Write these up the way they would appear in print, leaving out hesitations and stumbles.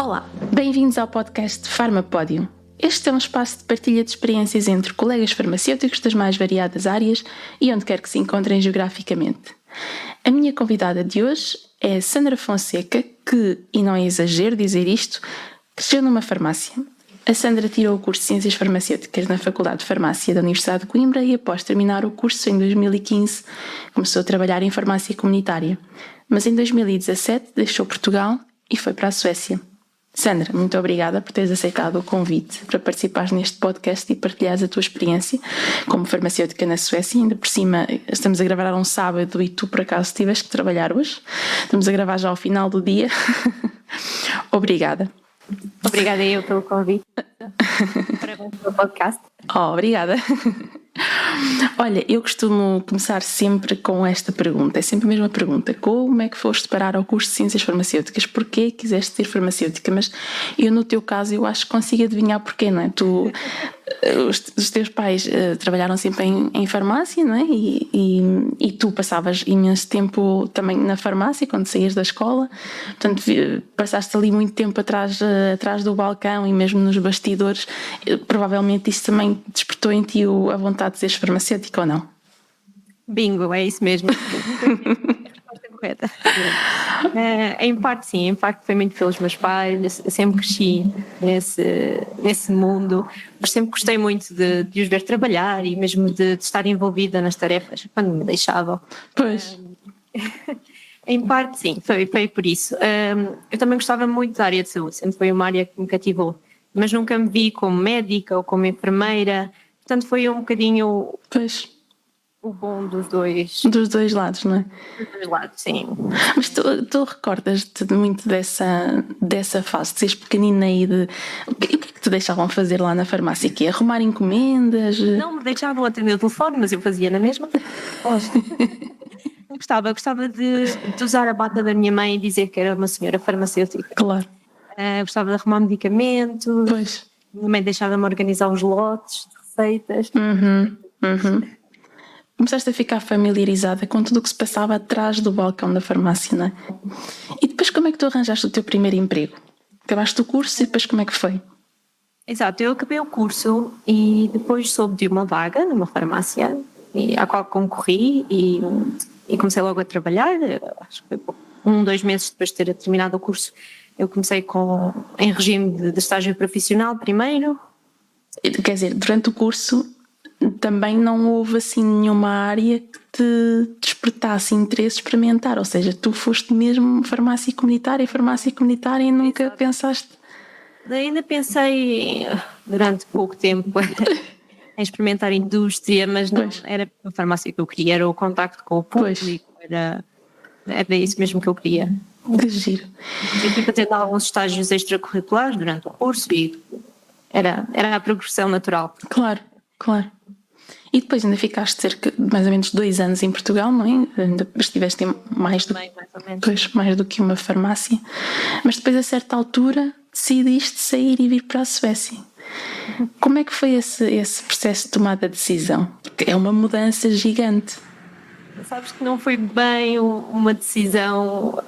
Olá, bem-vindos ao podcast Farmapódio. Este é um espaço de partilha de experiências entre colegas farmacêuticos das mais variadas áreas e onde quer que se encontrem geograficamente. A minha convidada de hoje é a Sandra Fonseca, que, e não é exagero dizer isto, cresceu numa farmácia. A Sandra tirou o curso de Ciências Farmacêuticas na Faculdade de Farmácia da Universidade de Coimbra e, após terminar o curso em 2015, começou a trabalhar em farmácia comunitária. Mas em 2017 deixou Portugal e foi para a Suécia. Sandra, muito obrigada por teres aceitado o convite para participares neste podcast e partilhares a tua experiência como farmacêutica na Suécia. Ainda por cima, estamos a gravar um sábado e tu, por acaso, tiveste que trabalhar hoje. Estamos a gravar já ao final do dia. Obrigada. Obrigada eu pelo convite. Parabéns pelo podcast. Obrigada. Olha, eu costumo começar sempre com esta pergunta, é sempre a mesma pergunta: como é que foste parar ao curso de Ciências Farmacêuticas? Porquê quiseste ser farmacêutica? Mas eu, no teu caso, eu acho que consigo adivinhar porquê, não é? Os teus pais trabalharam sempre em farmácia, não é? E tu passavas imenso tempo também na farmácia quando saías da escola, portanto passaste ali muito tempo atrás do balcão e mesmo nos bastidores. Provavelmente isso também despertou em ti a vontade de seres farmacêutica, ou não? Bingo, é isso mesmo. A resposta correta. Em parte sim, em parte foi muito pelos meus pais. Eu sempre cresci nesse mundo, mas sempre gostei muito de os ver trabalhar e mesmo de estar envolvida nas tarefas quando me deixavam. Pois. Em parte sim, foi por isso. Eu também gostava muito da área de saúde, sempre foi uma área que me cativou, mas nunca me vi como médica ou como enfermeira, portanto foi um bocadinho Pois. o bom dos dois lados, não é? Dos dois lados, sim. Mas tu recordas-te muito dessa fase, de seres pequenina e de... O que é que te deixavam fazer lá na farmácia? Que é arrumar encomendas? Não me deixavam atender o telefone, mas eu fazia na mesma. Gostava de usar a bata da minha mãe e dizer que era uma senhora farmacêutica. Claro. Gostava de arrumar medicamentos. Pois. Minha mãe deixava-me organizar os lotes de receitas. Começaste a ficar familiarizada com tudo o que se passava atrás do balcão da farmácia, não é? E depois como é que tu arranjaste o teu primeiro emprego? Acabaste o curso e depois como é que foi? Exato, eu acabei o curso e depois soube de uma vaga numa farmácia à qual concorri e comecei logo a trabalhar. Acho que foi 2 meses depois de ter terminado o curso. Eu comecei em regime de estágio profissional primeiro. Quer dizer, durante o curso também não houve assim nenhuma área que te despertasse interesse experimentar, ou seja, tu foste mesmo farmácia comunitária e nunca Exato. pensaste... Ainda pensei durante pouco tempo em experimentar indústria, mas não era a farmácia que eu queria, era o contacto com o público, era isso mesmo que eu queria. Que giro. Eu fui fazendo alguns estágios extracurriculares durante o curso e era a progressão natural. Claro. E depois ainda ficaste cerca de mais ou menos 2 anos em Portugal, não é? Ainda estiveste em mais do que uma farmácia. Mas depois, a certa altura, decidiste sair e vir para a Suécia. Como é que foi esse processo de tomada de decisão? Porque é uma mudança gigante. Sabes que não foi bem uma decisão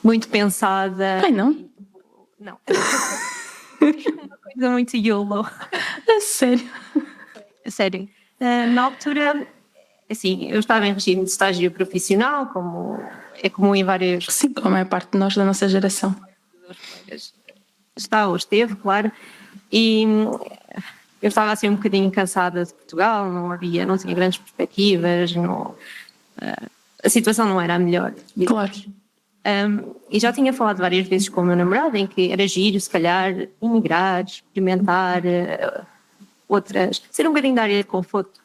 muito pensada. Bem, não? Não. Uma coisa muito YOLO. A sério? Sério. Na altura, assim, eu estava em regime de estágio profissional, como é comum em várias... Sim, como a maior parte de nós da nossa geração. Está ou esteve, claro. E eu estava assim um bocadinho cansada de Portugal, não tinha grandes perspectivas, a situação não era a melhor. Claro. E já tinha falado várias vezes com o meu namorado em que era giro, se calhar, emigrar, experimentar ser um bocadinho da área de conforto.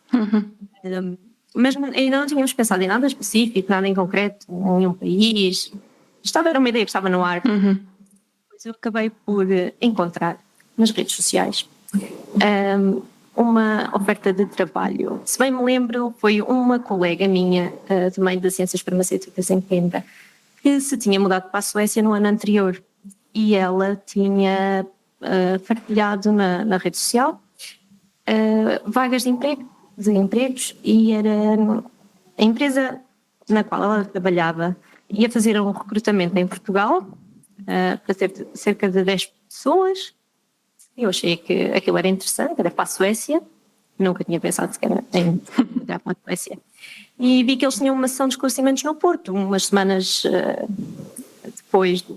Mas ainda não tínhamos pensado em nada específico, nada em concreto, em nenhum país. Era uma ideia que estava no ar. Depois eu acabei por encontrar nas redes sociais uma oferta de trabalho. Se bem me lembro, foi uma colega minha, também de Ciências Farmacêuticas em Coimbra, que se tinha mudado para a Suécia no ano anterior e ela tinha partilhado na rede social vagas de empregos e era a empresa na qual ela trabalhava ia fazer um recrutamento em Portugal para cerca de 10 pessoas. Eu achei que aquilo era interessante, era para a Suécia. Nunca tinha pensado sequer em mudar para a Suécia. E vi que eles tinham uma sessão de esclarecimentos no Porto, umas semanas depois de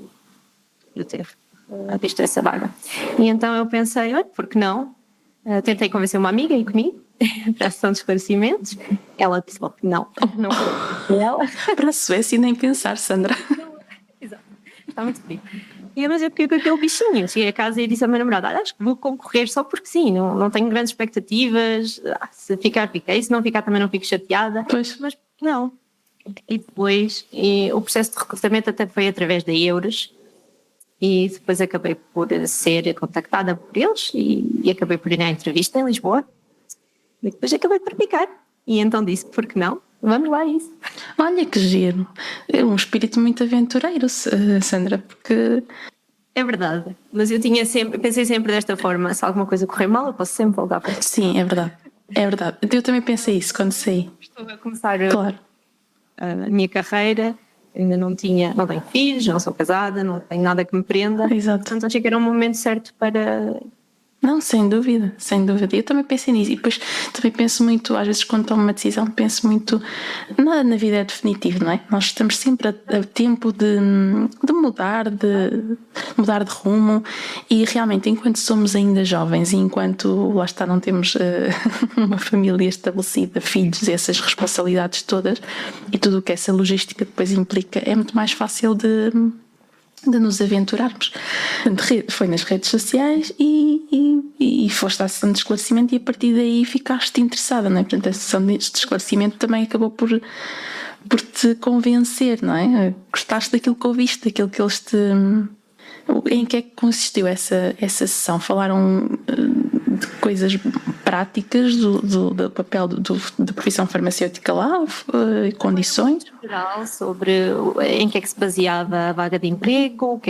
eu ter visto essa vaga. E então eu pensei, olha, por que não? Tentei convencer uma amiga a ir comigo para a sessão de esclarecimentos. Ela disse logo que não foi ela. Para a Suécia nem pensar, Sandra. Exato, está muito frio. Mas eu fiquei com aquele bichinho. Cheguei a casa e disse ao meu namorado: acho que vou concorrer só porque sim, não tenho grandes expectativas. Se ficar, fiquei. Se não ficar, também não fico chateada. Pois. Mas não. E depois, o processo de recrutamento até foi através da Eures. E depois acabei por ser contactada por eles e acabei por ir à entrevista em Lisboa. E depois acabei por ficar. E então disse: por que não? Vamos lá a isso. Olha que giro. É um espírito muito aventureiro, Sandra, porque... É verdade, mas eu pensei sempre desta forma: se alguma coisa correr mal, eu posso sempre voltar para isso. Sim, é verdade. É verdade. Eu também pensei isso quando saí. Estou a começar Claro. a minha carreira, ainda não tenho filhos, não sou casada, não tenho nada que me prenda. Exato. Portanto, achei que era um momento certo para... Não, sem dúvida, sem dúvida. Eu também pensei nisso. E depois também penso muito, às vezes quando tomo uma decisão, penso muito, nada na vida é definitivo, não é? Nós estamos sempre a tempo de mudar, de rumo, e realmente enquanto somos ainda jovens e enquanto, lá está, não temos uma família estabelecida, filhos, essas responsabilidades todas e tudo o que essa logística depois implica, é muito mais fácil de nos aventurarmos. Foi nas redes sociais e foste à sessão de esclarecimento e a partir daí ficaste interessada, não é? Portanto, a sessão de esclarecimento também acabou por te convencer, não é? Gostaste daquilo que ouviste, daquilo que eles te... Em que é que consistiu essa sessão? Falaram de coisas práticas do papel da profissão farmacêutica lá, condições? Em geral, sobre em que é que se baseava a vaga de emprego,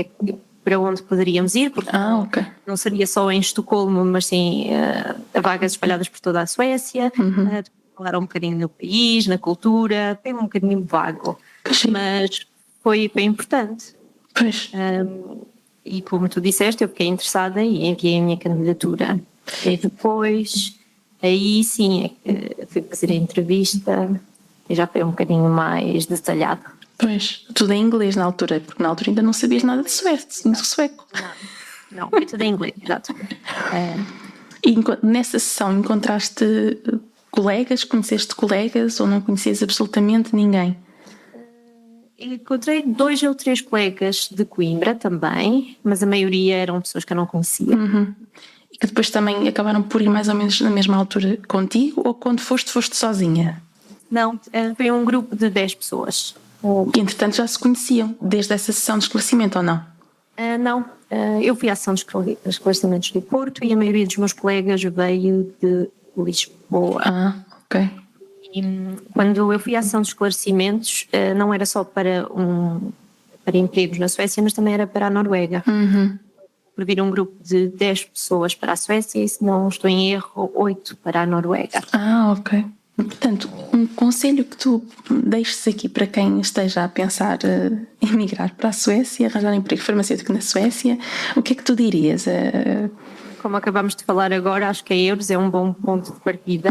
para onde poderíamos ir, porque ok. não seria só em Estocolmo, mas sim vagas espalhadas por toda a Suécia. Falaram um bocadinho no país, na cultura, foi um bocadinho vago, mas foi importante. Pois. E como tu disseste, eu fiquei interessada e enviei a minha candidatura. E depois, aí sim, fui fazer a entrevista e já foi um bocadinho mais detalhado. Pois, tudo em inglês na altura, porque na altura ainda não sabias nada de sueco. Não, foi tudo em inglês, exato. E nessa sessão encontraste colegas, conheceste colegas ou não conhecias absolutamente ninguém? Encontrei 2 ou 3 colegas de Coimbra também, mas a maioria eram pessoas que eu não conhecia. E que depois também acabaram por ir mais ou menos na mesma altura contigo, ou quando foste sozinha? Não, foi um grupo de 10 pessoas. E entretanto já se conheciam desde essa sessão de esclarecimento, ou não? Não, eu fui à sessão de esclarecimentos do Porto e a maioria dos meus colegas veio de Lisboa. Ok. E quando eu fui à ação de esclarecimentos, não era só para empregos na Suécia, mas também era para a Noruega. Por vir um grupo de 10 pessoas para a Suécia e, se não estou em erro, 8 para a Noruega. Ok. Portanto, um conselho que tu deixes aqui para quem esteja a pensar em migrar para a Suécia, arranjar emprego farmacêutico na Suécia, o que é que tu dirias? Como acabamos de falar agora, acho que a Eures é um bom ponto de partida.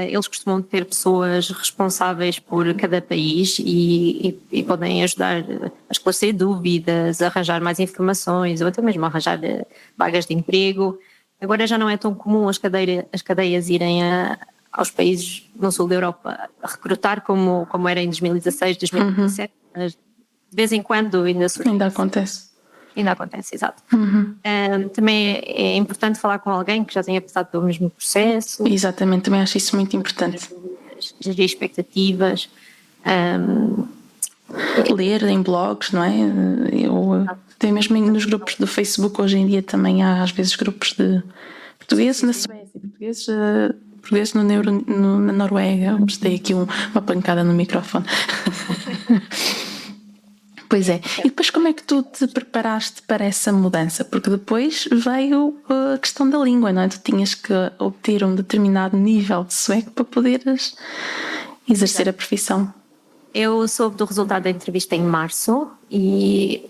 Eles costumam ter pessoas responsáveis por cada país e podem ajudar a esclarecer dúvidas, a arranjar mais informações ou até mesmo a arranjar vagas de emprego. Agora já não é tão comum as cadeias irem aos países no sul da Europa a recrutar como era em 2016, 2017. Mas de vez em quando ainda surge. Ainda acontece. Ainda acontece, exato. Também é importante falar com alguém que já tenha passado pelo mesmo processo. Exatamente, também acho isso muito importante. Gerir expectativas. Ler em blogs, não é? Até mesmo nos grupos do Facebook hoje em dia também há às vezes grupos de portugueses na Suécia, portugueses na Noruega. Dei aqui uma pancada no microfone. Pois é. E depois como é que tu te preparaste para essa mudança? Porque depois veio a questão da língua, não é? Tu tinhas que obter um determinado nível de sueco para poderes exercer a profissão. Eu soube do resultado da entrevista em março e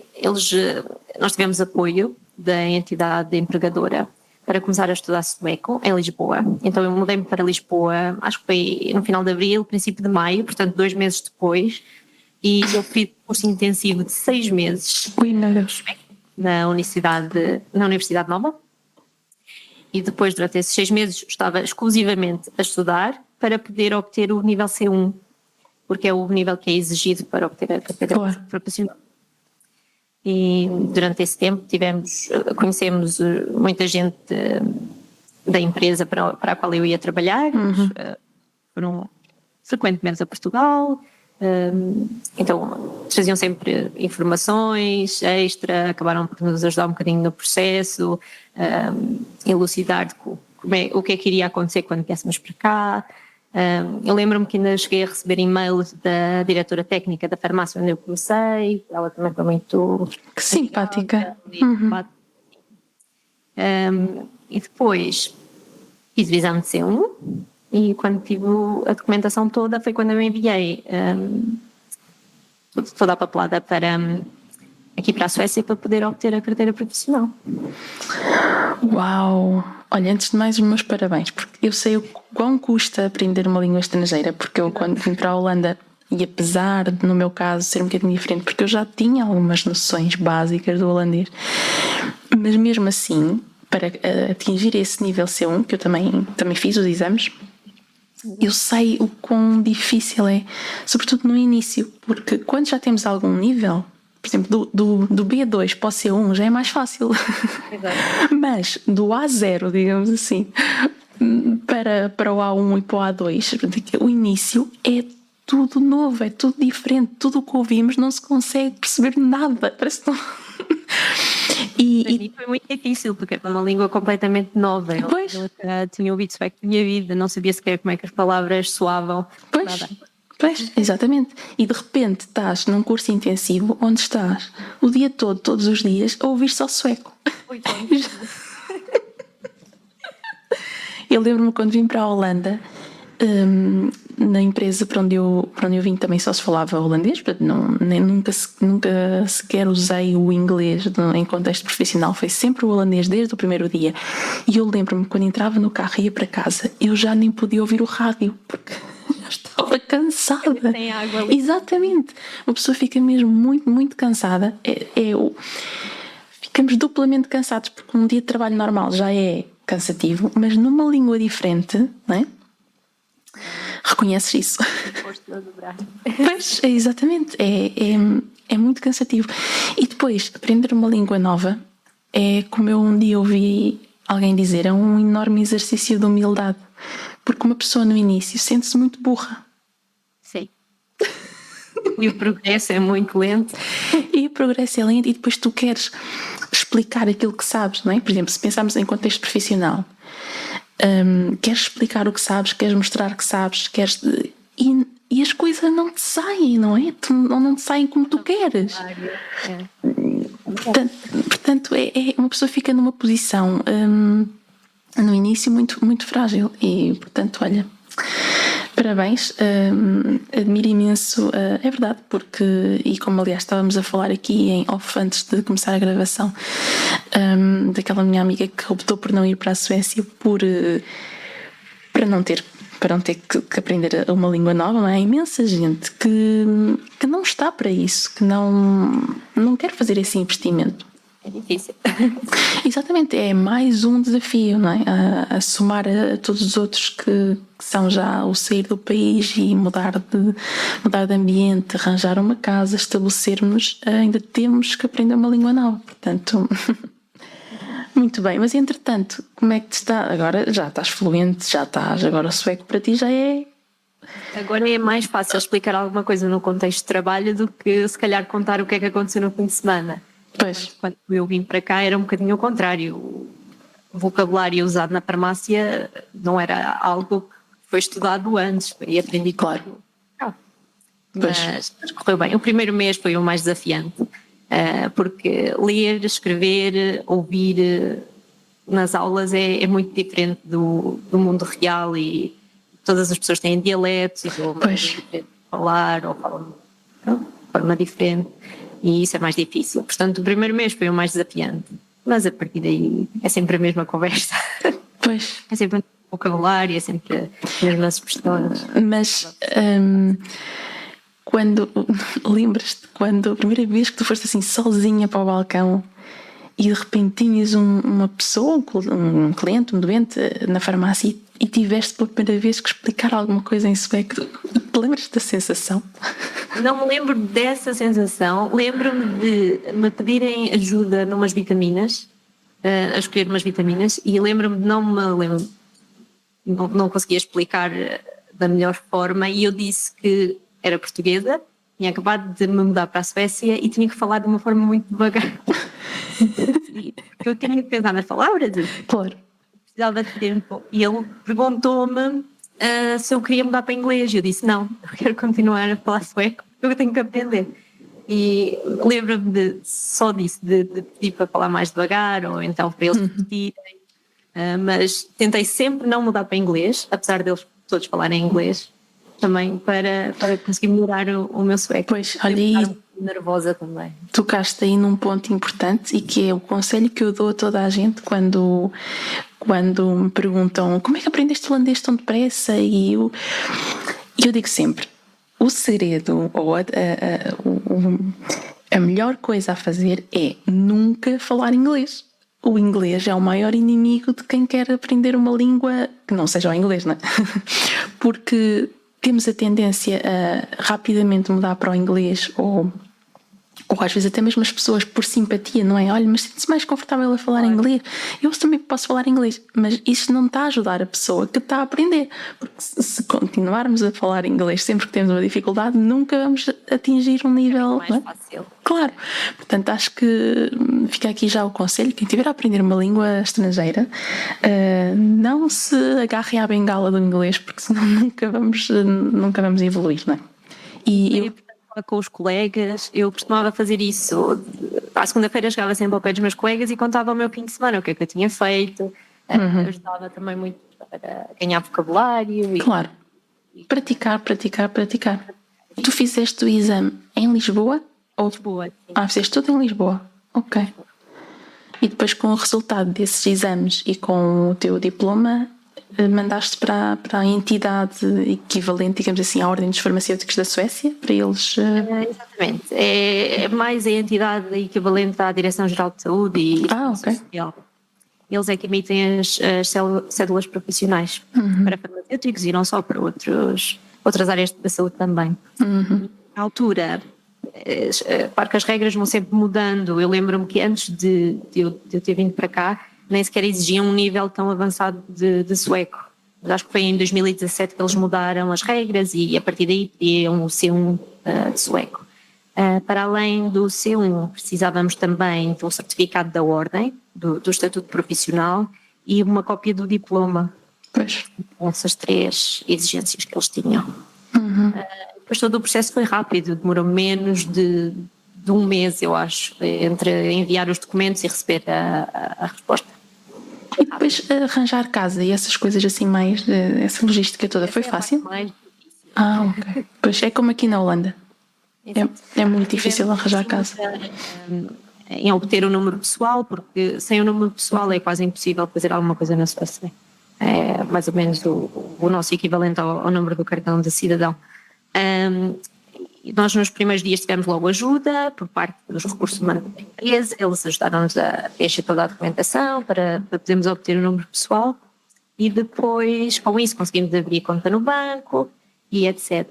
nós tivemos apoio da entidade empregadora para começar a estudar sueco em Lisboa. Então eu mudei-me para Lisboa, acho que foi no final de abril, princípio de maio, portanto 2 meses depois, e eu fiz um curso intensivo de 6 meses. Ui, meu Deus. Na Universidade Nova. E depois, durante esses 6 meses, estava exclusivamente a estudar para poder obter o nível C1, porque é o nível que é exigido para obter a carteira profissional. E durante esse tempo conhecemos muita gente da empresa para a qual eu ia trabalhar. Foram frequentemente a Portugal. Então traziam sempre informações extra, acabaram por nos ajudar um bocadinho no processo, elucidar o que é que iria acontecer quando viéssemos para cá. Eu lembro-me que ainda cheguei a receber e-mails da diretora técnica da farmácia onde eu comecei. Ela também foi muito simpática. E depois fiz o exame de C1 e quando tive a documentação toda foi quando eu enviei toda a papelada aqui para a Suécia para poder obter a carteira profissional. Uau! Olha, antes de mais, os meus parabéns, porque eu sei o quão custa aprender uma língua estrangeira, porque eu quando vim para a Holanda, e apesar de no meu caso ser um bocadinho diferente, porque eu já tinha algumas noções básicas do holandês, mas mesmo assim, para atingir esse nível C1, que eu também fiz os exames, eu sei o quão difícil é, sobretudo no início, porque quando já temos algum nível, por exemplo, do B2 para o C1 já é mais fácil. Exato. Mas do A0, digamos assim, para o A1 e para o A2, o início é tudo novo, é tudo diferente, tudo o que ouvimos não se consegue perceber nada, parece que não... E foi muito difícil, porque era uma língua completamente nova. Pois. Eu tinha ouvido sueco na minha vida, não sabia sequer como é que as palavras soavam. Pois, exatamente. E de repente estás num curso intensivo onde estás o dia todo, todos os dias, a ouvir só sueco. Eu lembro-me quando vim para a Holanda, na empresa para onde eu vim também só se falava holandês, portanto nunca sequer usei o inglês em contexto profissional, foi sempre o holandês desde o primeiro dia. E eu lembro-me quando entrava no carro e ia para casa, eu já nem podia ouvir o rádio, porque já estava cansada. Sem água ali. Exatamente. Uma pessoa fica mesmo muito, muito cansada. Ficamos duplamente cansados, porque um dia de trabalho normal já é cansativo, mas numa língua diferente, não é? Reconheces isso? Pois, exatamente, é muito cansativo. E depois, aprender uma língua nova é, como eu um dia ouvi alguém dizer, é um enorme exercício de humildade, porque uma pessoa no início sente-se muito burra. Sim. E o progresso é muito lento. E o progresso é lento e depois tu queres explicar aquilo que sabes, não é? Por exemplo, se pensarmos em contexto profissional, queres explicar o que sabes, queres mostrar que sabes, e as coisas não te saem, não é? Não te saem como tu queres. Portanto, uma pessoa fica numa posição no início muito, muito frágil e, portanto, olha, parabéns, admiro imenso, é verdade, porque, e como aliás estávamos a falar aqui em off antes de começar a gravação, daquela minha amiga que optou por não ir para a Suécia para não ter que aprender uma língua nova, não é? Há imensa gente que não está para isso, que não quer fazer esse investimento. É difícil. Exatamente, é mais um desafio, não é? A somar a todos os outros que são já o sair do país e mudar de ambiente, arranjar uma casa, estabelecermos, ainda temos que aprender uma língua nova, portanto... Muito bem, mas entretanto, como é que te está? Agora já estás fluente, agora o sueco para ti já é... Agora é mais fácil explicar alguma coisa no contexto de trabalho do que se calhar contar o que é que aconteceu no fim de semana. Pois. Quando eu vim para cá era um bocadinho o contrário. O vocabulário usado na farmácia não era algo que foi estudado antes e aprendi. Claro. Mas correu bem. O primeiro mês foi o mais desafiante. Porque ler, escrever, ouvir nas aulas é muito diferente do mundo real e todas as pessoas têm dialetos. Pois. falar ou falam de forma diferente, e isso é mais difícil. Portanto, o primeiro mês foi o mais desafiante, mas a partir daí é sempre a mesma conversa. Pois. É sempre o vocabulário, é sempre as mesmas expressões. Mas quando lembras-te quando a primeira vez que tu foste assim sozinha para o balcão e de repente tinhas uma pessoa, um cliente, um doente na farmácia e tiveste pela primeira vez que explicar alguma coisa em sueco, te lembras da sensação? Não me lembro dessa sensação. Lembro-me de me pedirem ajuda numas vitaminas, a escolher umas vitaminas, e lembro-me de não conseguia explicar da melhor forma, e eu disse que era portuguesa, tinha acabado de me mudar para a Suécia e tinha que falar de uma forma muito devagar. Eu tinha que pensar nas palavras. Claro. Precisava de tempo. E ele perguntou-me se eu queria mudar para inglês. E eu disse, não, eu quero continuar a falar sueco, eu tenho que aprender. E lembro-me só disso, de pedir para falar mais devagar, ou então para eles repetirem. Mas tentei sempre não mudar para inglês, apesar deles todos falarem inglês, também para conseguir melhorar o meu sueco. Pois, olha aí, nervosa também. Tocaste aí num ponto importante e que é o conselho que eu dou a toda a gente quando me perguntam como é que aprendeste holandês tão depressa, e eu digo sempre, o segredo ou a melhor coisa a fazer é nunca falar inglês. O inglês é o maior inimigo de quem quer aprender uma língua que não seja o inglês, não é? Porque temos a tendência a rapidamente mudar para o inglês, ou às vezes até mesmo as pessoas por simpatia, não é? Olha, mas sinto-se mais confortável a falar inglês, eu também posso falar inglês, mas isso não está a ajudar a pessoa que está a aprender, porque se continuarmos a falar inglês sempre que temos uma dificuldade, nunca vamos atingir um nível mais fácil. Claro, portanto acho que fica aqui já o conselho, quem estiver a aprender uma língua estrangeira, não se agarre à bengala do inglês, porque senão nunca vamos evoluir, não é? E com os colegas, eu costumava fazer isso. À segunda-feira chegava sempre ao pé dos meus colegas e contava o meu fim de semana, o que é que eu tinha feito. Ajudava também muito para ganhar vocabulário. Claro, praticar. Tu fizeste o exame em Lisboa? Lisboa, sim. Fizeste tudo em Lisboa, ok. E depois com o resultado desses exames e com o teu diploma, mandaste para a entidade equivalente, digamos assim, à Ordem dos Farmacêuticos da Suécia, para eles... Exatamente, é mais a entidade equivalente à Direção-Geral de Saúde e ok. Social. Eles é que emitem as cédulas profissionais para farmacêuticos e não só para outras áreas da saúde também. Na altura, claro que as regras vão sempre mudando. Eu lembro-me que antes de eu ter vindo para cá, nem sequer exigiam um nível tão avançado de sueco. Mas acho que foi em 2017 que eles mudaram as regras e a partir daí tinham o C1 de sueco. Para além do C1, precisávamos também de um certificado da ordem, do Estatuto Profissional, e uma cópia do diploma. Pois. Essas 3 exigências que eles tinham. Depois todo o processo foi rápido, demorou menos de um mês, eu acho, entre enviar os documentos e receber a resposta. E depois arranjar casa e essas coisas assim mais, essa logística toda, foi fácil? Mais difícil. Ok. Pois é como aqui na Holanda. É muito difícil arranjar casa. Em obter o número pessoal, porque sem o número pessoal é quase impossível fazer alguma coisa na Suécia. É mais ou menos o nosso equivalente ao número do cartão de cidadão. Nós nos primeiros dias tivemos logo ajuda por parte dos recursos humanos da empresa, eles ajudaram-nos a preencher toda a documentação para podermos obter o número pessoal, e depois com isso conseguimos abrir conta no banco e etc.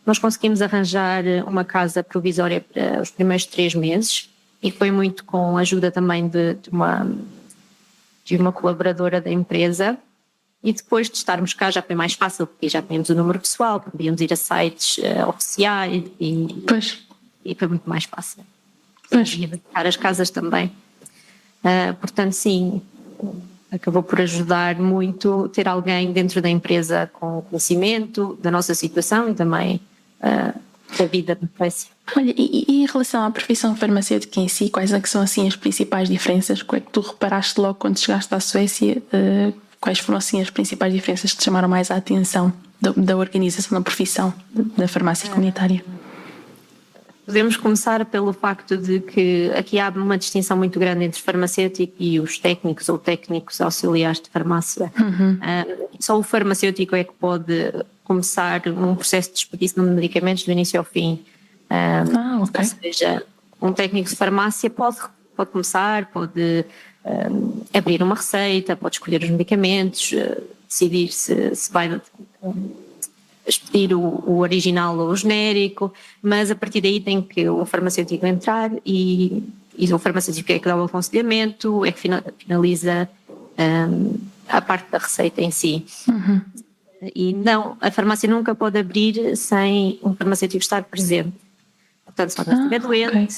Nós conseguimos arranjar uma casa provisória para os primeiros 3 meses e foi muito com a ajuda também de uma colaboradora da empresa. E depois de estarmos cá já foi mais fácil, porque já tínhamos o número pessoal, podíamos ir a sites oficiais e foi muito mais fácil. E visitar as casas também. Portanto, sim, acabou por ajudar muito ter alguém dentro da empresa com conhecimento da nossa situação e também da vida na Suécia. Olha, e em relação à profissão farmacêutica em si, quais é que são assim as principais diferenças? O que é que tu reparaste logo quando chegaste à Suécia? Quais foram assim as principais diferenças que te chamaram mais a atenção? da organização da profissão da farmácia comunitária? Podemos começar pelo facto de que aqui há uma distinção muito grande entre farmacêutico e os técnicos ou técnicos auxiliares de farmácia. Só o farmacêutico é que pode começar um processo de expedição de medicamentos do início ao fim. Ok. Ou seja, um técnico de farmácia pode começar, pode abrir uma receita, pode escolher os medicamentos, decidir se vai expedir o original ou o genérico, mas a partir daí tem que o farmacêutico entrar e o farmacêutico é que dá o aconselhamento, é que finaliza a parte da receita em si. E não, a farmácia nunca pode abrir sem um farmacêutico estar presente. Portanto, se alguém estiver doente,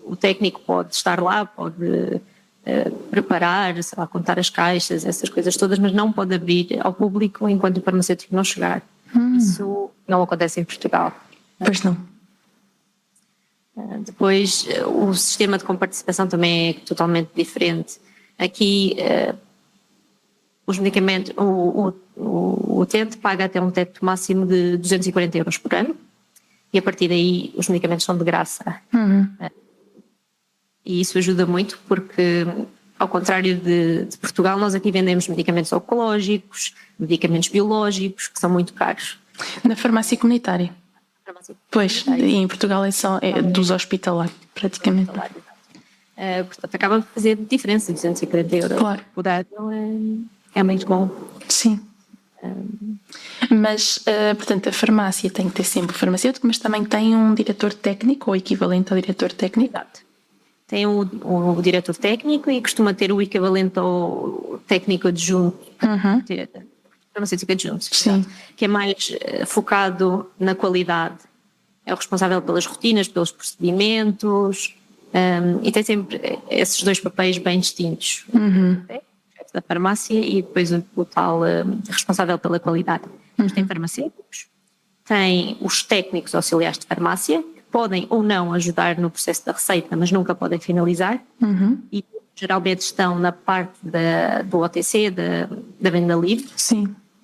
o técnico pode estar lá, pode preparar, sei lá, contar as caixas, essas coisas todas, mas não pode abrir ao público enquanto o farmacêutico não chegar. Isso não acontece em Portugal. Pois não. Depois, o sistema de comparticipação também é totalmente diferente. Aqui, os medicamentos, o utente paga até um teto máximo de 240 euros por ano e a partir daí os medicamentos são de graça. E isso ajuda muito porque, ao contrário de Portugal, nós aqui vendemos medicamentos oncológicos, medicamentos biológicos, que são muito caros. Na farmácia comunitária? Pois, e em Portugal é dos hospitalares, praticamente. Portanto, acaba de fazer diferença, 240 euros. Claro. Por ano é muito bom. Sim. Mas, portanto, a farmácia tem que ter sempre o farmacêutico, mas também tem um diretor técnico, ou equivalente ao diretor técnico. Exato. Tem o diretor técnico e costuma ter o equivalente ao técnico adjunto, farmacêutico adjunto, que é mais focado na qualidade. É o responsável pelas rotinas, pelos procedimentos, e tem sempre esses dois papéis bem distintos. Da farmácia e depois o tal responsável pela qualidade. Tem farmacêuticos, tem os técnicos auxiliares de farmácia, que podem ou não ajudar no processo da receita, mas nunca podem finalizar, e geralmente estão na parte do OTC, da venda livre,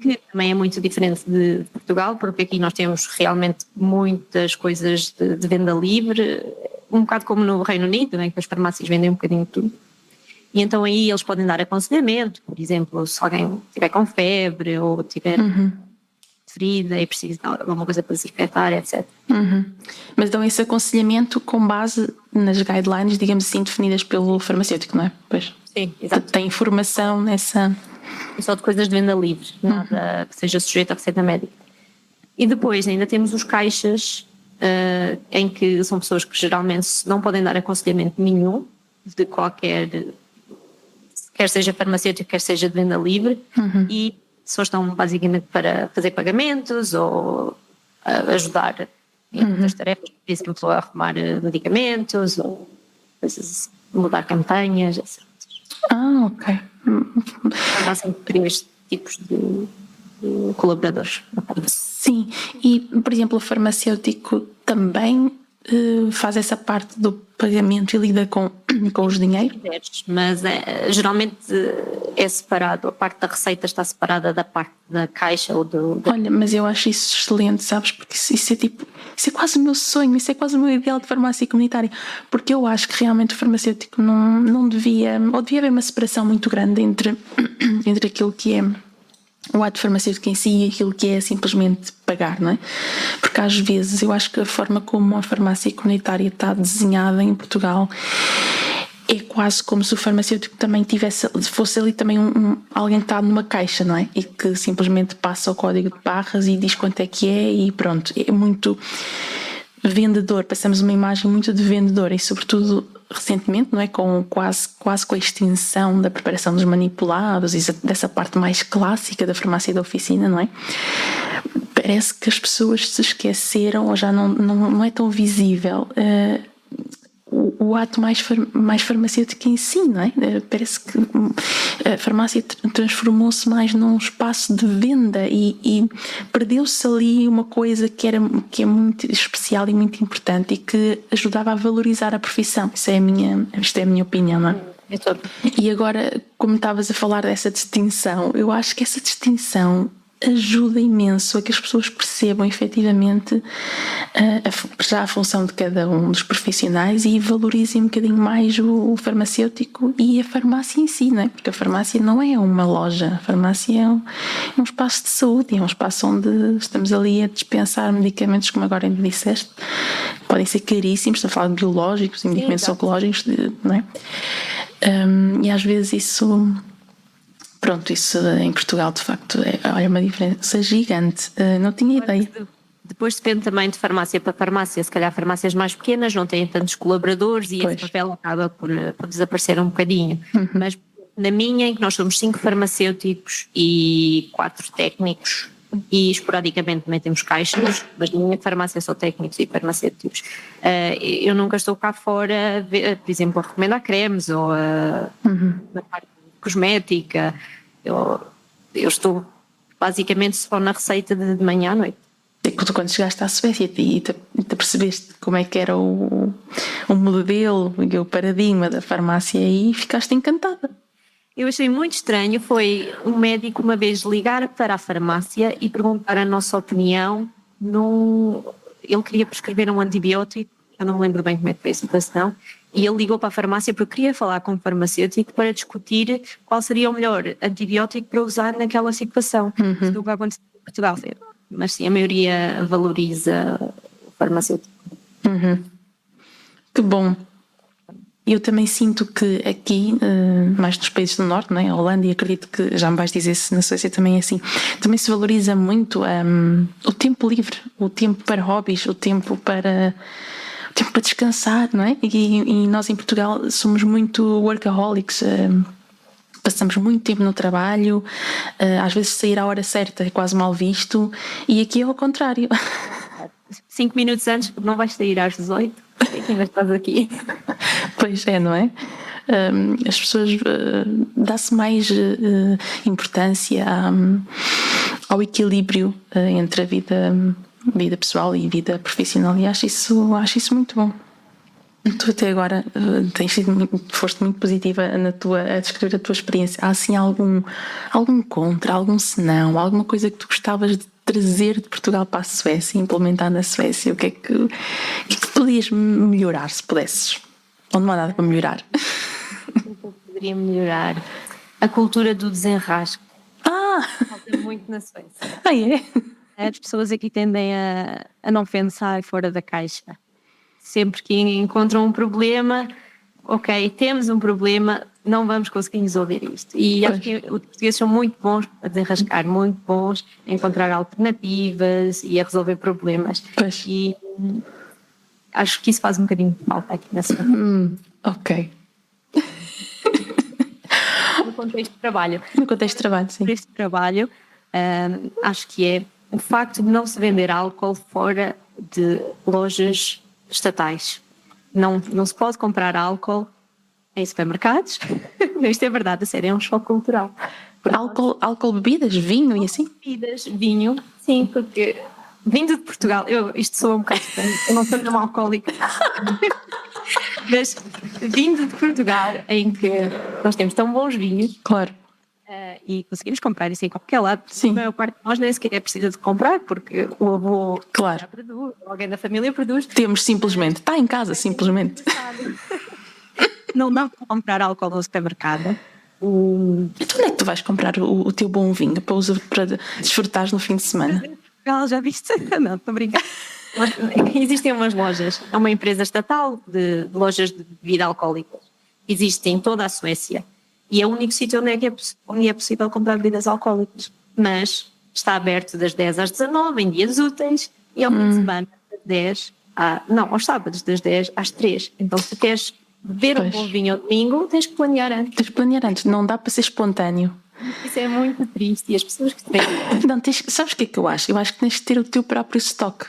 que também é muito diferente de Portugal, porque aqui nós temos realmente muitas coisas de venda livre, um bocado como no Reino Unido, né, que as farmácias vendem um bocadinho de tudo. E então aí eles podem dar aconselhamento, por exemplo, se alguém estiver com febre ou tiver ferida e precisa de alguma coisa para desinfetar, etc. Mas dão esse aconselhamento com base nas guidelines, digamos assim, definidas pelo farmacêutico, não é? Pois. Sim, exato. Tem informação nessa... Só de coisas de venda livre, nada que seja sujeito à receita médica. E depois ainda temos os caixas, em que são pessoas que geralmente não podem dar aconselhamento nenhum, de qualquer... quer seja farmacêutico, quer seja de venda livre, e só estão basicamente para fazer pagamentos ou ajudar em outras tarefas, por exemplo, a arrumar medicamentos ou coisas, mudar campanhas, essas coisas. Ok. Nós sempre queremos tipos de colaboradores. Sim, e por exemplo o farmacêutico também faz essa parte do pagamento e lida com os dinheiros? Mas geralmente é separado, a parte da receita está separada da parte da caixa ou do... Olha, mas eu acho isso excelente, sabes, porque isso é quase o meu sonho, isso é quase o meu ideal de farmácia comunitária, porque eu acho que realmente o farmacêutico não devia, ou devia haver uma separação muito grande entre aquilo que é o ato farmacêutico em si e aquilo que é simplesmente pagar, não é? Porque às vezes eu acho que a forma como a farmácia comunitária está desenhada em Portugal é quase como se o farmacêutico também fosse ali também alguém que está numa caixa, não é? E que simplesmente passa o código de barras e diz quanto é que é e pronto. É muito vendedor, passamos uma imagem muito de vendedor e sobretudo recentemente, não é? Quase com a extinção da preparação dos manipulados e dessa parte mais clássica da farmácia da oficina, não é? Parece que as pessoas se esqueceram ou já não é tão visível o ato mais farmacêutico em si, não é? Parece que a farmácia transformou-se mais num espaço de venda e perdeu-se ali uma coisa que é muito especial e muito importante e que ajudava a valorizar a profissão. Isto é a minha opinião, não é? E agora, como estavas a falar dessa distinção, eu acho que essa distinção ajuda imenso a que as pessoas percebam efetivamente já a função de cada um dos profissionais e valorizem um bocadinho mais o farmacêutico e a farmácia em si, não é? Porque a farmácia não é uma loja, a farmácia é um espaço de saúde, é um espaço onde estamos ali a dispensar medicamentos, como agora ainda disseste, podem ser caríssimos, estou a falar de biológicos e medicamentos oncológicos, não é? E às vezes isso em Portugal de facto é uma diferença gigante. Não tinha ideia. Depois depende também de farmácia para farmácia. Se calhar farmácias mais pequenas não têm tantos colaboradores e esse papel acaba por desaparecer um bocadinho. Mas na minha, em que nós somos 5 farmacêuticos e 4 técnicos e esporadicamente também temos caixas, mas na minha farmácia só técnicos e farmacêuticos, eu nunca estou cá fora, por exemplo, a recomendar cremes ou na parte cosmética. Eu estou basicamente só na receita de manhã à noite. E quando chegaste à Suécia e te percebeste como é que era o modelo e o paradigma da farmácia aí, ficaste encantada. Eu achei muito estranho, foi um médico uma vez ligar para a farmácia e perguntar a nossa opinião. Ele queria prescrever um antibiótico, eu não me lembro bem como é que foi a situação, e ele ligou para a farmácia porque queria falar com o farmacêutico para discutir qual seria o melhor antibiótico para usar naquela situação. Isso nunca aconteceu em Portugal, mas sim, a maioria valoriza o farmacêutico. Que bom. Eu também sinto que aqui, mais nos países do Norte, não é? A Holanda, e acredito que já me vais dizer se na Suécia também é assim, também se valoriza muito o tempo livre, o tempo para hobbies, o tempo para descansar, não é? E nós em Portugal somos muito workaholics, passamos muito tempo no trabalho, às vezes sair à hora certa é quase mal visto, e aqui é ao contrário. 5 minutos antes, não vais sair às 18, ainda estás aqui. Pois é, não é? As pessoas dá-se mais importância ao equilíbrio entre a vida pessoal e vida profissional, e acho isso muito bom. Tu até agora foste muito positiva a descrever a tua experiência. Há assim algum contra, algum senão, alguma coisa que tu gostavas de trazer de Portugal para a Suécia e implementar na Suécia? O que é que podias melhorar se pudesses? Ou não há nada para melhorar? O que eu poderia melhorar? A cultura do desenrasque. Falta muito na Suécia. É? As pessoas aqui tendem a não pensar fora da caixa. Sempre que encontram um problema, ok, temos um problema, não vamos conseguir resolver isto. E acho que os portugueses são muito bons a desenrascar, muito bons a encontrar alternativas e a resolver problemas. E acho que isso faz um bocadinho de falta aqui na Suécia. Ok. No contexto de trabalho. No contexto de trabalho, sim. No contexto de trabalho, acho que é o facto de não se vender álcool fora de lojas estatais. Não se pode comprar álcool em supermercados. Isto é verdade, a sério, é um choque cultural. Álcool, bebidas, vinho e assim? Bebidas, vinho, sim, porque vindo de Portugal, isto soa um bocado estranho, eu não sou nenhuma alcoólica, mas vindo de Portugal, em que nós temos tão bons vinhos, claro, e conseguimos comprar isso em qualquer lado. Sim. A maior parte de nós nem sequer precisa de comprar, porque o avô claro. produz, alguém da família produz. Temos simplesmente, está em casa, simplesmente. Não dá para comprar álcool no supermercado. Então onde é que tu vais comprar o teu bom vinho para desfrutares no fim de semana? Já viste? Não, estou a brincar. Existem umas lojas, é uma empresa estatal de lojas de bebida alcoólica. Existe em toda a Suécia. E é o único sítio onde é possível comprar bebidas alcoólicas. Mas está aberto das 10 às 19, em dias úteis, e ao fim de semana, das 10 aos sábados, das 10 às 3. Então, se queres beber um bom vinho ao domingo, tens que planear antes. Tens que planear antes, não dá para ser espontâneo. Isso é muito triste, e as pessoas que têm... Não, sabes o que é que eu acho? Eu acho que tens que ter o teu próprio estoque.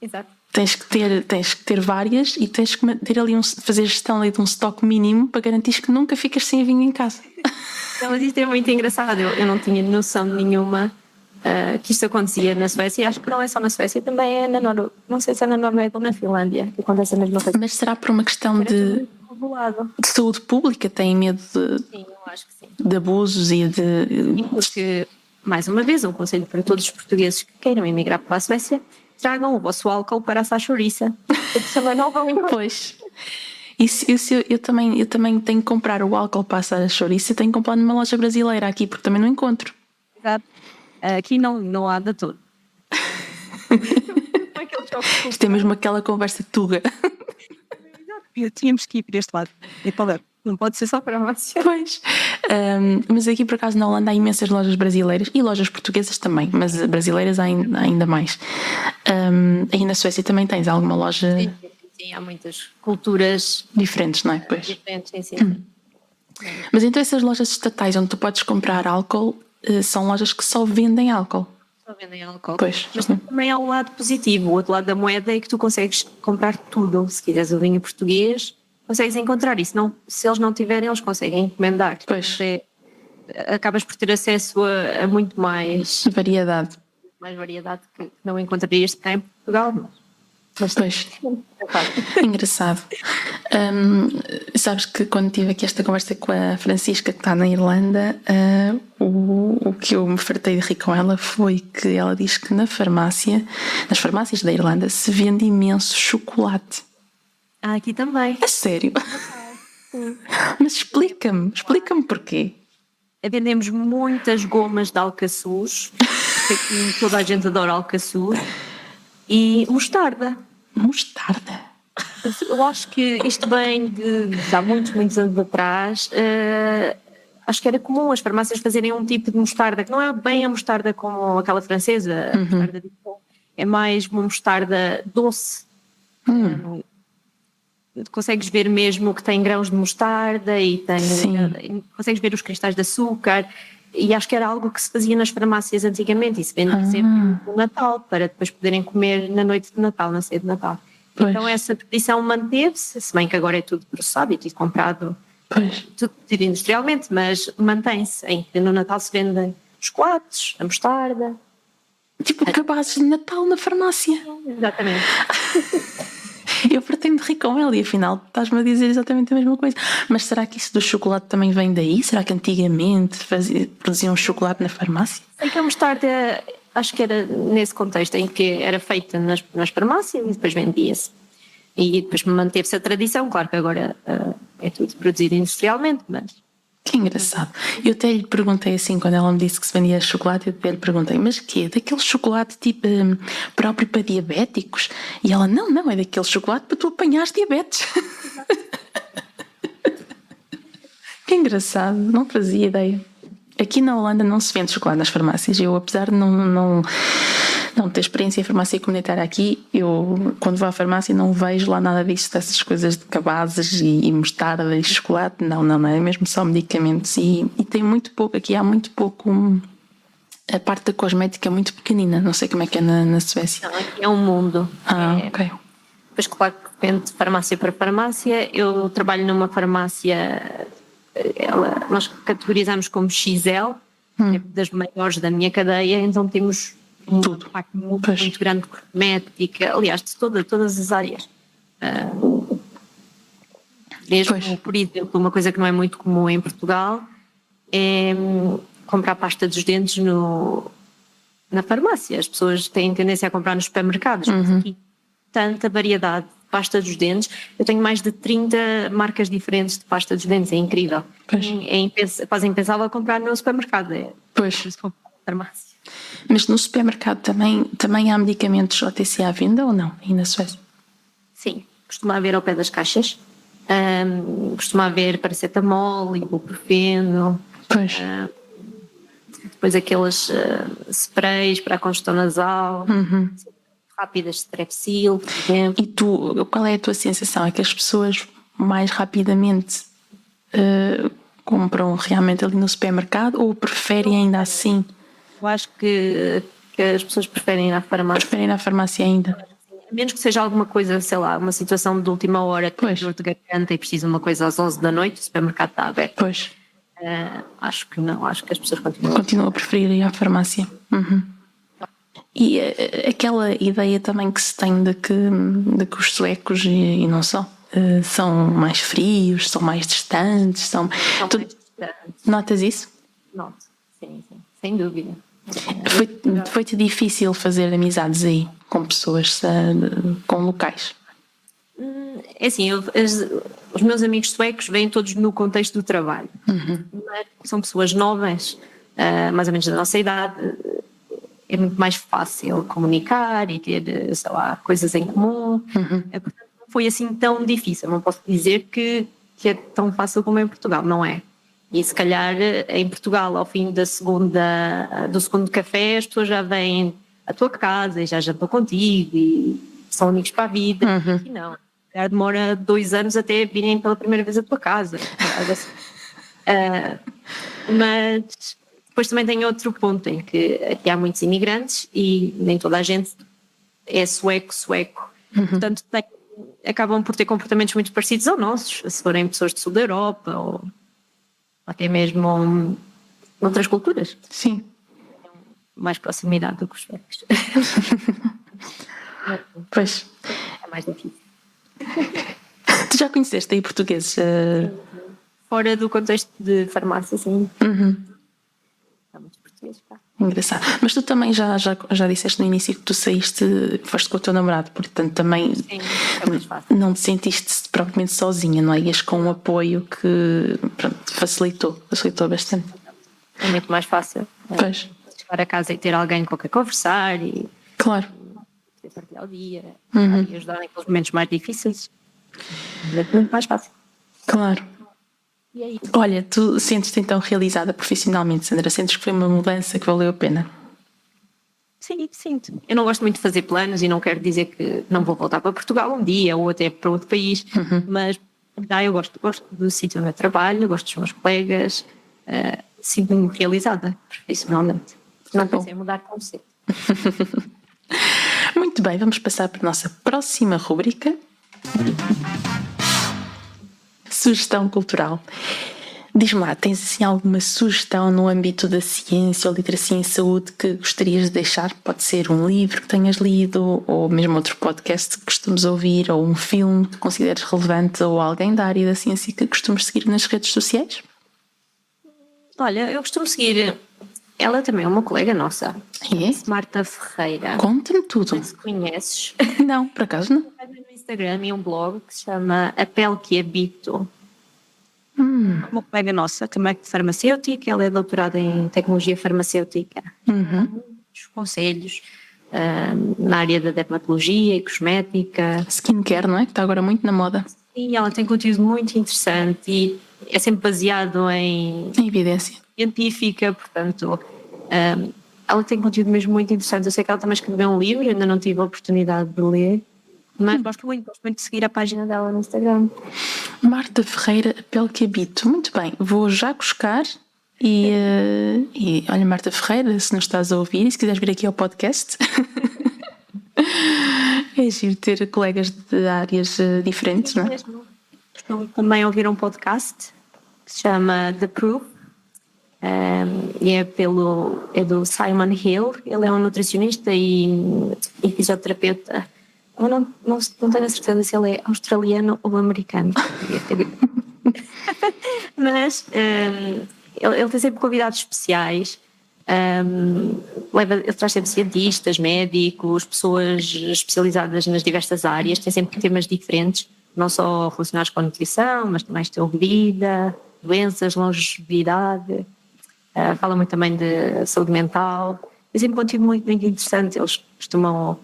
Exato. Tens que ter várias e tens que ter ali fazer gestão ali de um estoque mínimo para garantir que nunca ficas sem vinho em casa. Então, mas isto é muito engraçado. Eu não tinha noção nenhuma que isto acontecia na Suécia. Acho que não é só na Suécia, também é na Noruega. Não sei se é na Noruega ou na Finlândia que acontece a mesma coisa. Mas será por uma questão de saúde pública? Têm medo Sim, eu acho que sim. De abusos e de... Porque mais uma vez, um conselho para todos os portugueses que queiram emigrar para a Suécia: tragam o vosso álcool para assar chouriça. Também não vão encontrar. Pois. Eu também tenho que comprar o álcool para assar a chouriça e tenho que comprar numa loja brasileira aqui, porque também não encontro. Exato. Aqui não há de todo. Isto é mesmo aquela conversa tuga. Tínhamos que ir para este lado. Não pode ser só para a farmácia. Pois. Mas aqui por acaso na Holanda há imensas lojas brasileiras e lojas portuguesas também, mas brasileiras ainda mais. Aí na Suécia também tens alguma loja? Sim, há muitas culturas diferentes, não é? Pois. Diferentes, sim. Mas então essas lojas estatais onde tu podes comprar álcool são lojas que só vendem álcool? Só vendem álcool. Pois. Mas também há o lado positivo. O outro lado da moeda é que tu consegues comprar tudo. Se quiseres o vinho português, consegues encontrar isso. Não, se eles não tiverem, eles conseguem encomendar. Pois. Acabas por ter acesso a muito mais variedade. Mais variedade que não encontrarias cá em Portugal. Pois. Engraçado. Sabes que quando tive aqui esta conversa com a Francisca, que está na Irlanda, o que eu me fartei de rir com ela foi que ela diz que nas farmácias da Irlanda se vende imenso chocolate. Aqui também. É sério? Mas explica-me porquê. Vendemos muitas gomas de alcaçuz, porque toda a gente adora alcaçuz, e mostarda. Mostarda? Eu acho que isto vem de há muitos anos atrás. Acho que era comum as farmácias fazerem um tipo de mostarda, que não é bem a mostarda como aquela francesa, a mostarda de pão, é mais uma mostarda doce. Consegues ver mesmo que tem grãos de mostarda e consegues ver os cristais de açúcar, e acho que era algo que se fazia nas farmácias antigamente e se vende sempre no Natal, para depois poderem comer na noite de Natal, na ceia de Natal. Pois. Então essa tradição manteve-se, se bem que agora é tudo processado e tudo comprado, tudo industrialmente, mas mantém-se, em que no Natal se vendem chocolates, a mostarda. Tipo cabazes de Natal na farmácia. Exatamente. Eu pretendo rir com ela e afinal estás-me a dizer exatamente a mesma coisa. Mas será que isso do chocolate também vem daí? Será que antigamente produziam chocolate na farmácia? Sei que a mostarda, acho que era nesse contexto em que era feita nas farmácias e depois vendia-se. E depois manteve-se a tradição. Claro que agora é tudo produzido industrialmente, mas... Que engraçado. Eu até lhe perguntei assim, quando ela me disse que se vendia chocolate, eu até lhe perguntei, mas que é? Daquele chocolate tipo próprio para diabéticos? E ela, não, é daquele chocolate para tu apanhares diabetes. Que engraçado, não fazia ideia. Aqui na Holanda não se vende chocolate nas farmácias. Eu, apesar de não ter experiência em farmácia comunitária aqui, eu quando vou à farmácia não vejo lá nada disso, dessas coisas de cabazes e mostarda e chocolate, não, é mesmo só medicamentos e tem muito pouco, aqui há muito pouco, a parte da cosmética é muito pequenina, não sei como é que é na Suécia. Não, aqui é um mundo. Ok. Pois claro que depende de farmácia para farmácia. Eu trabalho numa farmácia, nós categorizamos como XL, é das maiores da minha cadeia, então temos uma parte muito grande de cosmética, aliás, de todas as áreas. Mesmo, por exemplo, uma coisa que não é muito comum em Portugal é comprar pasta dos dentes na farmácia. As pessoas têm tendência a comprar nos supermercados, mas aqui tanta variedade de pasta dos dentes. Eu tenho mais de 30 marcas diferentes de pasta dos dentes, é incrível. É quase impensável comprar no supermercado. Farmácia. Mas no supermercado também há medicamentos OTC à venda ou não? Aí na Suécia? Sim, costuma haver ao pé das caixas. Costuma haver paracetamol, ibuprofeno. Depois aqueles sprays para a congestão nasal, rápidas de Strepsil, por exemplo. E tu, qual é a tua sensação? É que as pessoas mais rapidamente compram realmente ali no supermercado ou preferem ainda assim? Eu acho que as pessoas preferem ir à farmácia. Preferem ir à farmácia ainda? A menos que seja alguma coisa, sei lá, uma situação de última hora, que tem dor de garganta e precisa de uma coisa às 11 da noite, o supermercado está aberto. Acho que não, acho que as pessoas continuam a preferir ir à farmácia. E aquela ideia também que se tem de que os suecos, e não só, são mais frios, são mais distantes, são mais distantes. Notas isso? Noto, sim, sem dúvida. Foi-te difícil fazer amizades aí com pessoas, com locais? É assim, os meus amigos suecos vêm todos no contexto do trabalho. Mas são pessoas novas, mais ou menos da nossa idade. É muito mais fácil comunicar e ter, sei lá, coisas em comum. Portanto, não foi assim tão difícil. Não posso dizer que é tão fácil como em Portugal, não é? E se calhar em Portugal, ao fim do segundo café, as pessoas já vêm à tua casa e já jantam contigo e são amigos para a vida. E não. Demora 2 anos até virem pela primeira vez à tua casa. Mas depois também tem outro ponto em que aqui há muitos imigrantes e nem toda a gente é sueco. Portanto, acabam por ter comportamentos muito parecidos aos nossos, se forem pessoas do sul da Europa ou até mesmo outras culturas. Sim. Mais proximidade do que os suecos. Pois. É mais difícil. Tu já conheceste aí portugueses? Fora do contexto de farmácia, sim. Há muitos portugueses, pá. Engraçado. Mas tu também já disseste no início que tu foste com o teu namorado, portanto também Sim, é mais fácil. não te sentiste propriamente sozinha, não é? Ias com um apoio que facilitou bastante. É muito mais fácil. Pois. Chegar a casa e ter alguém com quem conversar e Claro. partilhar o dia Uhum. e ajudar naqueles momentos mais difíceis. É muito mais fácil. Claro. E aí? Olha, tu sentes-te então realizada profissionalmente, Sandra? Sentes que foi uma mudança que valeu a pena? Sim, sinto. Eu não gosto muito de fazer planos e não quero dizer que não vou voltar para Portugal um dia ou até para outro país, mas eu gosto do sítio onde eu trabalho, gosto dos meus colegas, sinto-me realizada profissionalmente. Não pensei em mudar tão cedo. Muito bem, vamos passar para a nossa próxima rubrica. Sugestão cultural. Diz-me lá, tens assim alguma sugestão no âmbito da ciência ou literacia em saúde que gostarias de deixar? Pode ser um livro que tenhas lido, ou mesmo outro podcast que costumes ouvir, ou um filme que consideres relevante, ou alguém da área da ciência que costumes seguir nas redes sociais? Olha, eu costumo seguir. Ela também é uma colega nossa. É? Marta Ferreira. Conta-me tudo. Se conheces. Não, por acaso não. No Instagram e um blog que se chama A Pele que Habito. Uma colega nossa, também é farmacêutica, ela é doutorada em tecnologia farmacêutica. Muitos conselhos na área da dermatologia e cosmética. Skincare, não é? Que está agora muito na moda. E ela tem conteúdo muito interessante e é sempre baseado em Evidência. científica, portanto, ela tem conteúdo mesmo muito interessante. Eu sei que ela também escreveu um livro, ainda não tive a oportunidade de ler, mas gosto muito de seguir a página dela no Instagram. Marta Ferreira, A Pele que Habito. Muito bem, vou já buscar e olha, Marta Ferreira, se nos estás a ouvir e se quiseres vir aqui ao podcast, é giro ter colegas de áreas diferentes, não é? Estou também a ouvir um podcast que se chama The Proof e é do Simon Hill. Ele é um nutricionista e fisioterapeuta. Eu não tenho a certeza se ele é australiano ou americano. Mas ele tem sempre convidados especiais. Ele traz sempre cientistas, médicos, pessoas especializadas nas diversas áreas. Tem sempre temas diferentes, não só relacionados com a nutrição, mas também estilo de vida, doenças, longevidade. Fala muito também de saúde mental. É sempre um conteúdo muito, muito interessante. Eles costumam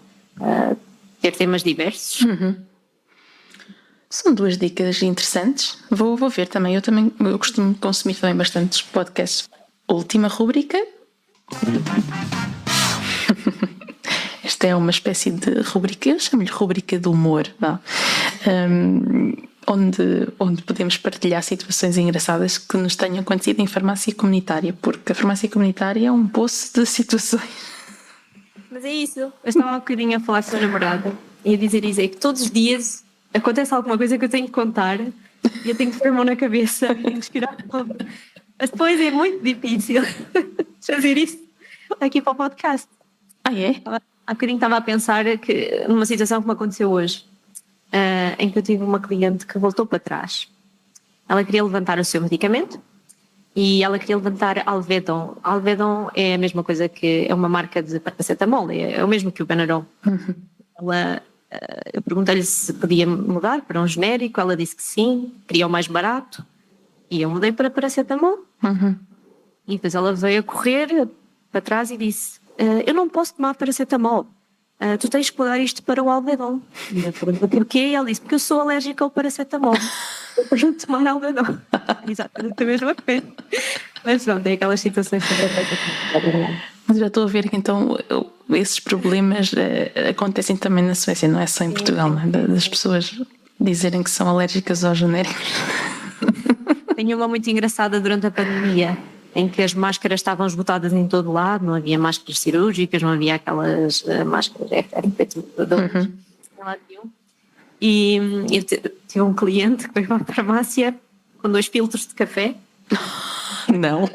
ter temas diversos. São 2 dicas interessantes. Vou ver também. Eu costumo consumir também bastantes podcasts. Última rúbrica. Esta é uma espécie de rúbrica, eu chamo-lhe rúbrica de humor, onde podemos partilhar situações engraçadas que nos tenham acontecido em farmácia comunitária, porque a farmácia comunitária é um poço de situações. Mas é isso. Eu estava há um bocadinho a falar com a namorada e a dizer que todos os dias acontece alguma coisa que eu tenho que contar e eu tenho que pôr a mão na cabeça e respirar. Mas depois é muito difícil fazer isso aqui para o podcast. Ah, é? Há bocadinho estava a pensar que numa situação que me aconteceu hoje, em que eu tive uma cliente que voltou para trás. Ela queria levantar o seu medicamento e ela queria levantar Alvedon. Alvedon é a mesma coisa que é uma marca de paracetamol, é o mesmo que o Benuron. Eu perguntei-lhe se podia mudar para um genérico, ela disse que sim, queria o mais barato, e eu mudei para paracetamol. E depois ela veio a correr para trás e disse: eu não posso tomar paracetamol, tu tens que mudar isto para o Alvedon. E eu perguntei porquê, e ela disse: porque eu sou alérgica ao paracetamol, eu posso tomar Alvedon. Exatamente a mesma coisa. Mas pronto, é aquelas situações que Mas já estou a ver que então esses problemas acontecem também na Suécia, não é só em Portugal, não é? Das pessoas dizerem que são alérgicas aos genéricos. Tenho uma muito engraçada durante a pandemia, em que as máscaras estavam esgotadas em todo lado, não havia máscaras cirúrgicas, não havia aquelas máscaras FFP2, e eu tive um cliente que veio para a farmácia com 2 filtros de café. Não.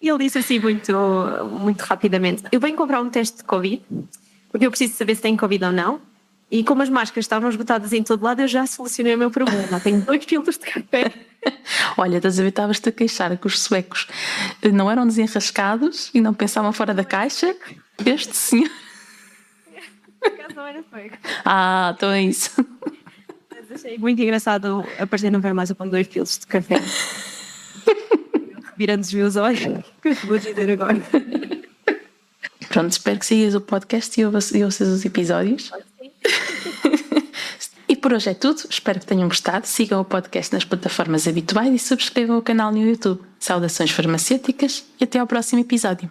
E ele disse assim muito rapidamente: eu venho comprar um teste de Covid, porque eu preciso saber se tem Covid ou não. E como as máscaras estavam esgotadas em todo lado, eu já solucionei o meu problema. Tenho 2 filtros de café. Olha, estás a ver, estavas-te a queixar que os suecos não eram desenrascados e não pensavam fora da caixa. Este senhor... Por acaso não era sueco. Então é isso. Mas achei muito engraçado aparecer no farmácia com 2 filtros de café. Revirando os meus olhos. O que eu te vou dizer agora? Pronto, espero que sigas o podcast e ouças os episódios. E por hoje é tudo, espero que tenham gostado. Sigam o podcast nas plataformas habituais e subscrevam o canal no YouTube. Saudações farmacêuticas e até ao próximo episódio.